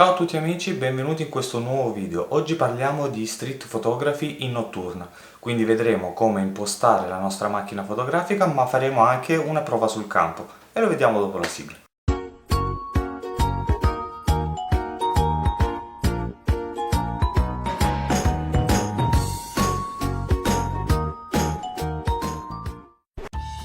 Ciao a tutti amici, benvenuti in questo nuovo video. Oggi parliamo di street photography in notturna, quindi vedremo come impostare la nostra macchina fotografica, ma faremo anche una prova sul campo e lo vediamo dopo la sigla.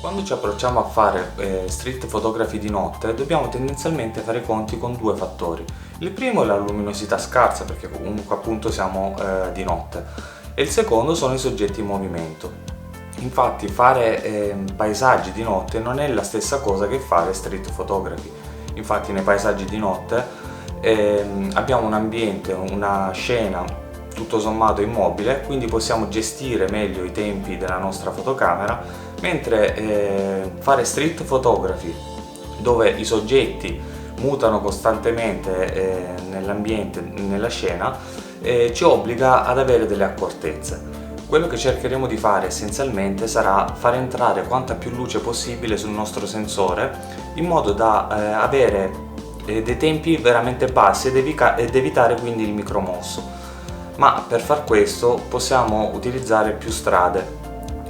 Quando ci approcciamo a fare street photography di notte, dobbiamo tendenzialmente fare i conti con due fattori. Il primo è la luminosità scarsa, perché comunque appunto siamo di notte, e il secondo sono i soggetti in movimento. Infatti fare paesaggi di notte non è la stessa cosa che fare street photography. Infatti nei paesaggi di notte abbiamo un ambiente, una scena tutto sommato immobile, quindi possiamo gestire meglio i tempi della nostra fotocamera, mentre fare street photography dove i soggetti mutano costantemente nell'ambiente, nella scena, ci obbliga ad avere delle accortezze. Quello che cercheremo di fare essenzialmente sarà far entrare quanta più luce possibile sul nostro sensore in modo da avere dei tempi veramente bassi ed evitare quindi il micromosso. Ma per far questo possiamo utilizzare più strade.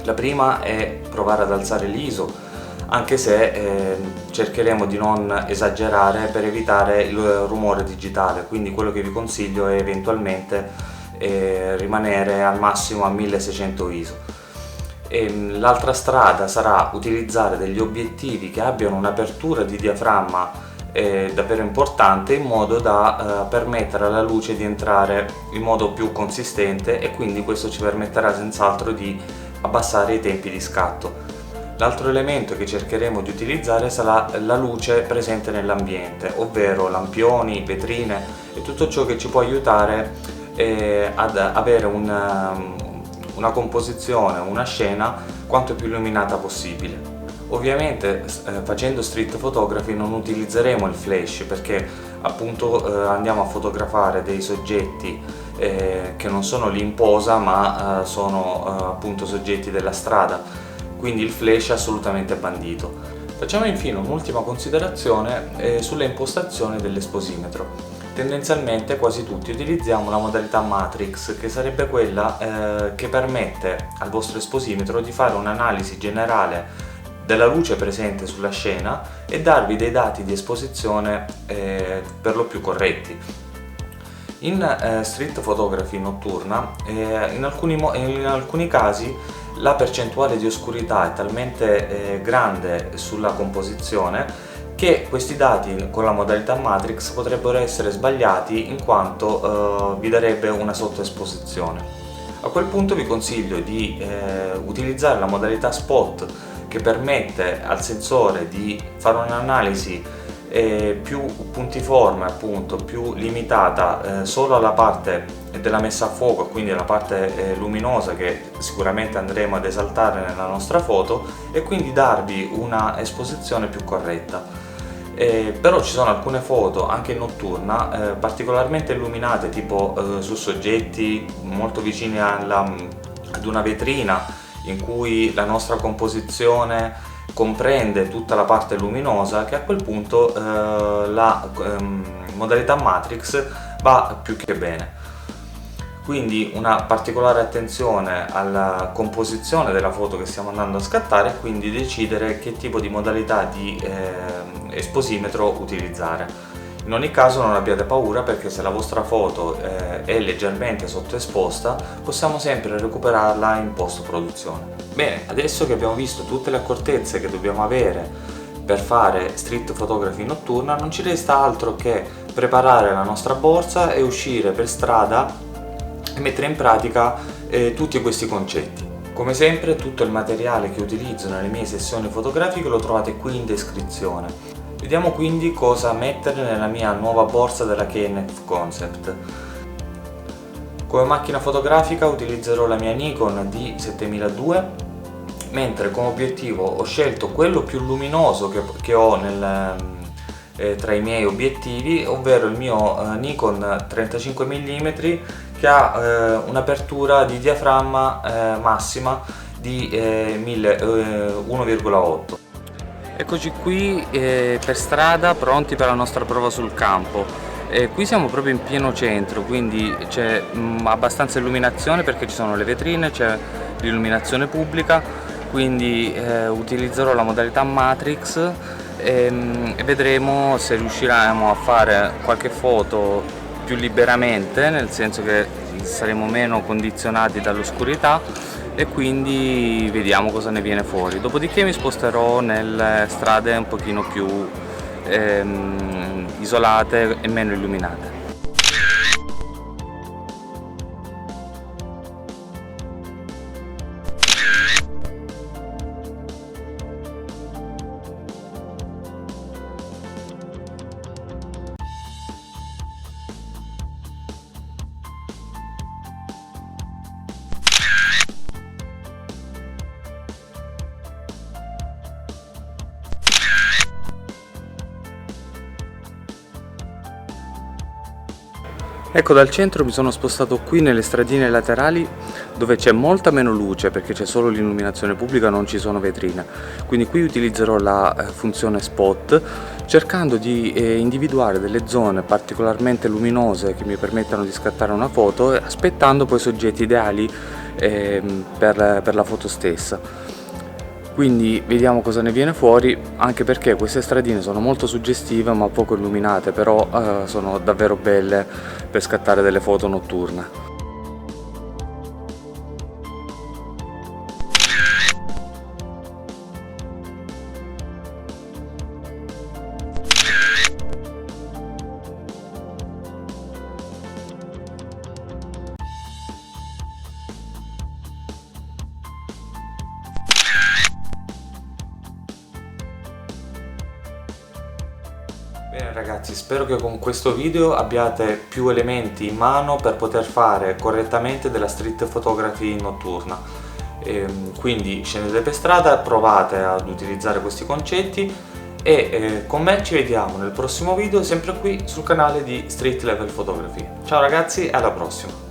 La prima è provare ad alzare l'ISO, anche se cercheremo di non esagerare per evitare il rumore digitale, quindi quello che vi consiglio è eventualmente rimanere al massimo a 1600 ISO. L'altra strada sarà utilizzare degli obiettivi che abbiano un'apertura di diaframma davvero importante, in modo da permettere alla luce di entrare in modo più consistente, e quindi questo ci permetterà senz'altro di abbassare i tempi di scatto. L'altro elemento che cercheremo di utilizzare sarà la luce presente nell'ambiente, ovvero lampioni, vetrine e tutto ciò che ci può aiutare ad avere una composizione, una scena quanto più illuminata possibile. Ovviamente facendo street photography non utilizzeremo il flash, perché appunto andiamo a fotografare dei soggetti che non sono lì in posa, ma sono appunto soggetti della strada, quindi il flash è assolutamente bandito. Facciamo infine un'ultima considerazione sulle impostazioni dell'esposimetro. Tendenzialmente quasi tutti utilizziamo la modalità Matrix, che sarebbe quella che permette al vostro esposimetro di fare un'analisi generale della luce presente sulla scena e darvi dei dati di esposizione per lo più corretti. In street photography notturna in alcuni casi la percentuale di oscurità è talmente grande sulla composizione che questi dati con la modalità Matrix potrebbero essere sbagliati, in quanto vi darebbe una sottoesposizione. A quel punto vi consiglio di utilizzare la modalità Spot, che permette al sensore di fare un'analisi più puntiforme, appunto più limitata solo alla parte della messa a fuoco, quindi alla parte luminosa che sicuramente andremo ad esaltare nella nostra foto, e quindi darvi una esposizione più corretta. Però ci sono alcune foto anche in notturna particolarmente illuminate, tipo su soggetti molto vicini ad una vetrina, in cui la nostra composizione comprende tutta la parte luminosa, che a quel punto la modalità Matrix va più che bene. Quindi una particolare attenzione alla composizione della foto che stiamo andando a scattare, e quindi decidere che tipo di modalità di esposimetro utilizzare. In ogni caso non abbiate paura, perché se la vostra foto è leggermente sottoesposta possiamo sempre recuperarla in post produzione. Bene, adesso che abbiamo visto tutte le accortezze che dobbiamo avere per fare street photography notturna, non ci resta altro che preparare la nostra borsa e uscire per strada e mettere in pratica tutti questi concetti. Come sempre tutto il materiale che utilizzo nelle mie sessioni fotografiche lo trovate qui in descrizione. Vediamo quindi cosa mettere nella mia nuova borsa della KNF Concept. Come macchina fotografica utilizzerò la mia Nikon D7002, mentre come obiettivo ho scelto quello più luminoso che ho tra i miei obiettivi, ovvero il mio Nikon 35 mm, che ha un'apertura di diaframma massima di 1,8. Eccoci qui per strada, pronti per la nostra prova sul campo. Qui siamo proprio in pieno centro, quindi c'è abbastanza illuminazione perché ci sono le vetrine, c'è l'illuminazione pubblica, quindi utilizzerò la modalità Matrix e vedremo se riusciremo a fare qualche foto più liberamente, nel senso che saremo meno condizionati dall'oscurità e quindi vediamo cosa ne viene fuori. Dopodiché mi sposterò nelle strade un pochino più isolate e meno illuminate. Ecco, dal centro mi sono spostato qui nelle stradine laterali dove c'è molta meno luce perché c'è solo l'illuminazione pubblica, non ci sono vetrine. Quindi qui utilizzerò la funzione spot cercando di individuare delle zone particolarmente luminose che mi permettano di scattare una foto, aspettando poi soggetti ideali per la foto stessa. Quindi vediamo cosa ne viene fuori, anche perché queste stradine sono molto suggestive ma poco illuminate, però sono davvero belle per scattare delle foto notturne. Bene ragazzi, spero che con questo video abbiate più elementi in mano per poter fare correttamente della street photography notturna. Quindi scendete per strada, provate ad utilizzare questi concetti e con me ci vediamo nel prossimo video, sempre qui sul canale di Street Level Photography. Ciao ragazzi e alla prossima!